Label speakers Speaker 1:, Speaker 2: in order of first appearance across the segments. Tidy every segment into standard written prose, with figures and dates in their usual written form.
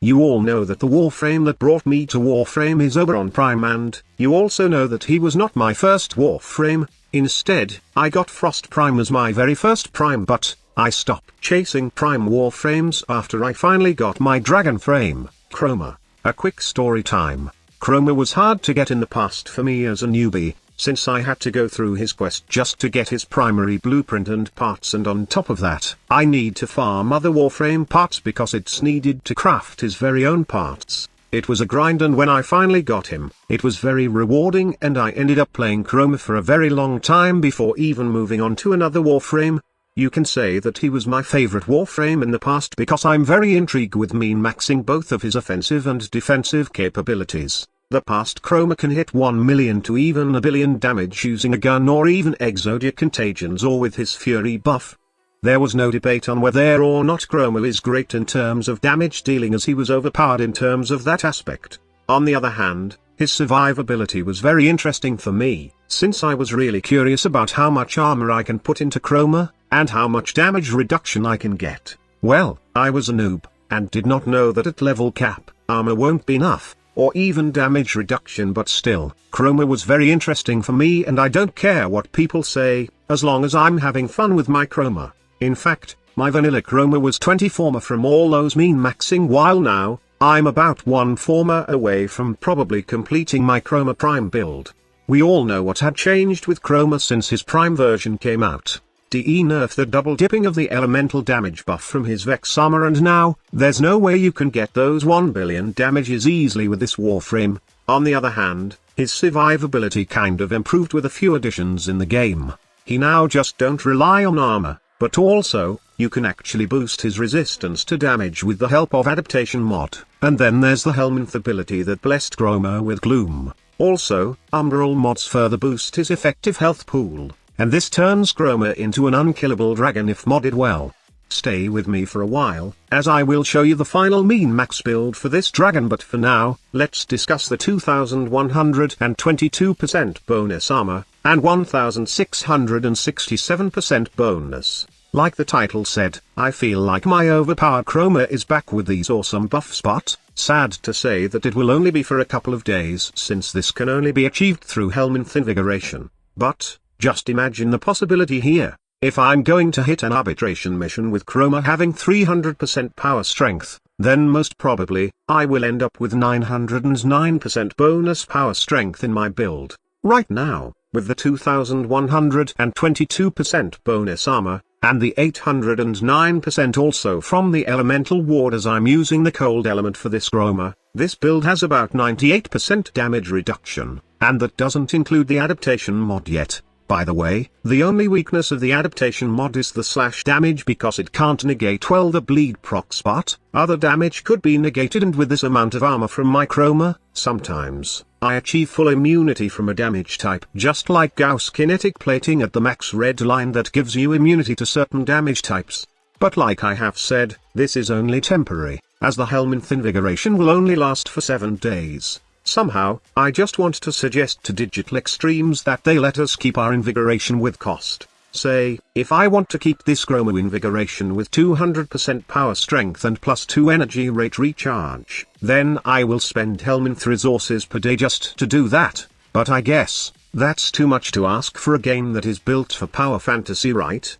Speaker 1: You all know that the Warframe that brought me to Warframe is Oberon Prime, and you also know that he was not my first Warframe. Instead, I got Frost Prime as my very first Prime, but I stopped chasing Prime Warframes after I finally got my Dragon Frame, Chroma. A quick story time. Chroma was hard to get in the past for me as a newbie, since I had to go through his quest just to get his primary blueprint and parts, and on top of that, I need to farm other Warframe parts because it's needed to craft his very own parts. It was a grind, and when I finally got him, it was very rewarding, and I ended up playing Chroma for a very long time before even moving on to another Warframe. You can say that he was my favorite Warframe in the past because I'm very intrigued with min-maxing both of his offensive and defensive capabilities. The past Chroma can hit 1 million to even a billion damage using a gun or even Exodia Contagions or with his Fury buff. There was no debate on whether or not Chroma is great in terms of damage dealing, as he was overpowered in terms of that aspect. On the other hand, his survivability was very interesting for me, since I was really curious about how much armor I can put into Chroma, and how much damage reduction I can get. Well, I was a noob, and did not know that at level cap, armor won't be enough, or even damage reduction, but still, Chroma was very interesting for me, and I don't care what people say, as long as I'm having fun with my Chroma. In fact, my vanilla Chroma was 20 former from all those min-maxing, while now, I'm about 1 former away from probably completing my Chroma Prime build. We all know what had changed with Chroma since his Prime version came out. DE nerfed the double dipping of the elemental damage buff from his Vex armor, and now, there's no way you can get those 1 billion damages easily with this Warframe. On the other hand, his survivability kind of improved with a few additions in the game. He now just don't rely on armor, but also, you can actually boost his resistance to damage with the help of adaptation mod, and then there's the Helminth ability that blessed Chroma with Gloom. Also, Umbral mods further boost his effective health pool, and this turns Chroma into an unkillable dragon if modded well. Stay with me for a while, as I will show you the final min-max build for this dragon, but for now, let's discuss the 2122% bonus armor, and 1667% bonus. Like the title said, I feel like my overpowered Chroma is back with these awesome buffs, but sad to say that it will only be for a couple of days, since this can only be achieved through Helminth Invigoration. But just imagine the possibility here. If I'm going to hit an arbitration mission with Chroma having 300% power strength, then most probably, I will end up with 909% bonus power strength in my build. Right now, with the 2122% bonus armor, and the 809% also from the elemental ward, as I'm using the cold element for this Chroma, this build has about 98% damage reduction, and that doesn't include the adaptation mod yet. By the way, the only weakness of the adaptation mod is the slash damage, because it can't negate well the bleed procs, but other damage could be negated, and with this amount of armor from my Chroma, sometimes I achieve full immunity from a damage type, just like Gauss kinetic plating at the max red line that gives you immunity to certain damage types. But like I have said, this is only temporary, as the Helminth Invigoration will only last for 7 days. Somehow, I just want to suggest to Digital Extremes that they let us keep our invigoration with cost. Say, if I want to keep this Chroma invigoration with 200% power strength and plus 2 energy rate recharge, then I will spend Helminth resources per day just to do that. But I guess, that's too much to ask for a game that is built for power fantasy, right?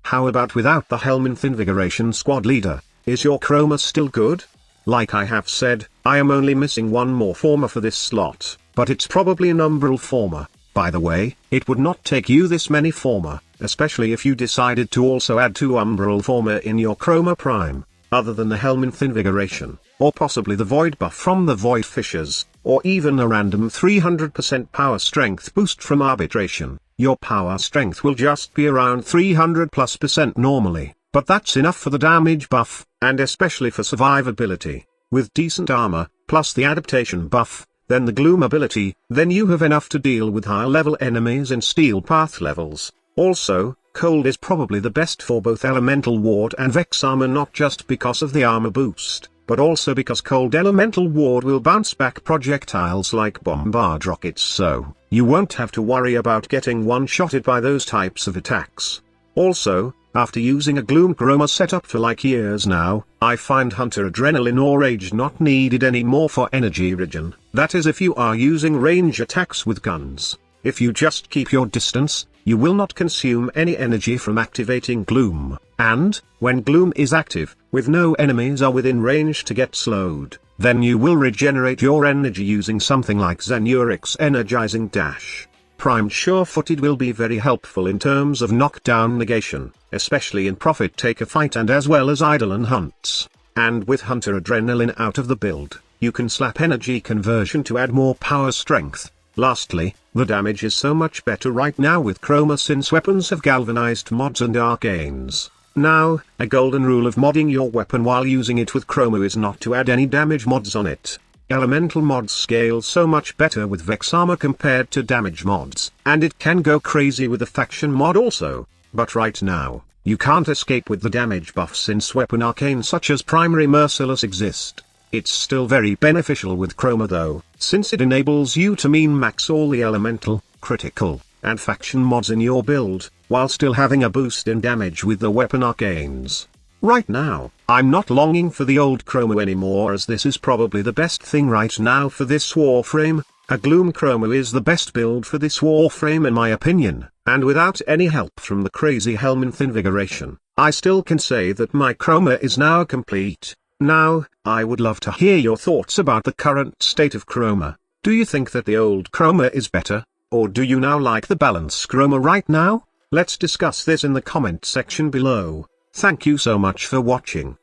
Speaker 1: How about without the Helminth Invigoration squad leader? Is your Chroma still good? Like I have said, I am only missing one more former for this slot, but it's probably an Umbral former. By the way, it would not take you this many former, especially if you decided to also add 2 Umbral former in your Chroma Prime, other than the Helminth Invigoration, or possibly the Void buff from the Void Fissures, or even a random 300% power strength boost from Arbitration. Your power strength will just be around 300+% normally, but that's enough for the damage buff, and especially for survivability. With decent armor, plus the adaptation buff, then the Gloom ability, then you have enough to deal with higher level enemies in Steel Path levels. Also, Cold is probably the best for both Elemental Ward and Vex armor, not just because of the armor boost, but also because Cold Elemental Ward will bounce back projectiles like bombard rockets, so you won't have to worry about getting one-shotted by those types of attacks. Also, After using a Gloom Chroma setup for like years now, I find Hunter Adrenaline or Rage not needed anymore for energy regen. That is if you are using range attacks with guns. If you just keep your distance, you will not consume any energy from activating Gloom, and, when Gloom is active, with no enemies are within range to get slowed, then you will regenerate your energy using something like Zenuric's Energizing Dash. Primed Sure-Footed will be very helpful in terms of knockdown negation, especially in Profit Taker fight and as well as Eidolon hunts. And with Hunter Adrenaline out of the build, you can slap energy conversion to add more power strength. Lastly, the damage is so much better right now with Chroma since weapons have galvanized mods and arcanes. Now, a golden rule of modding your weapon while using it with Chroma is not to add any damage mods on it. Elemental mods scale so much better with Vex armor compared to damage mods, and it can go crazy with the faction mod also, but right now, you can't escape with the damage buff since weapon arcanes such as Primary Merciless exist. It's still very beneficial with Chroma though, since it enables you to min-max all the elemental, critical, and faction mods in your build, while still having a boost in damage with the weapon arcanes. Right now, I'm not longing for the old Chroma anymore as this is probably the best thing right now for this Warframe. A Gloom Chroma is the best build for this Warframe in my opinion, and without any help from the crazy Helminth Invigoration, I still can say that my Chroma is now complete. Now, I would love to hear your thoughts about the current state of Chroma. Do you think that the old Chroma is better, or do you now like the balance Chroma right now? Let's discuss this in the comment section below. Thank you so much for watching.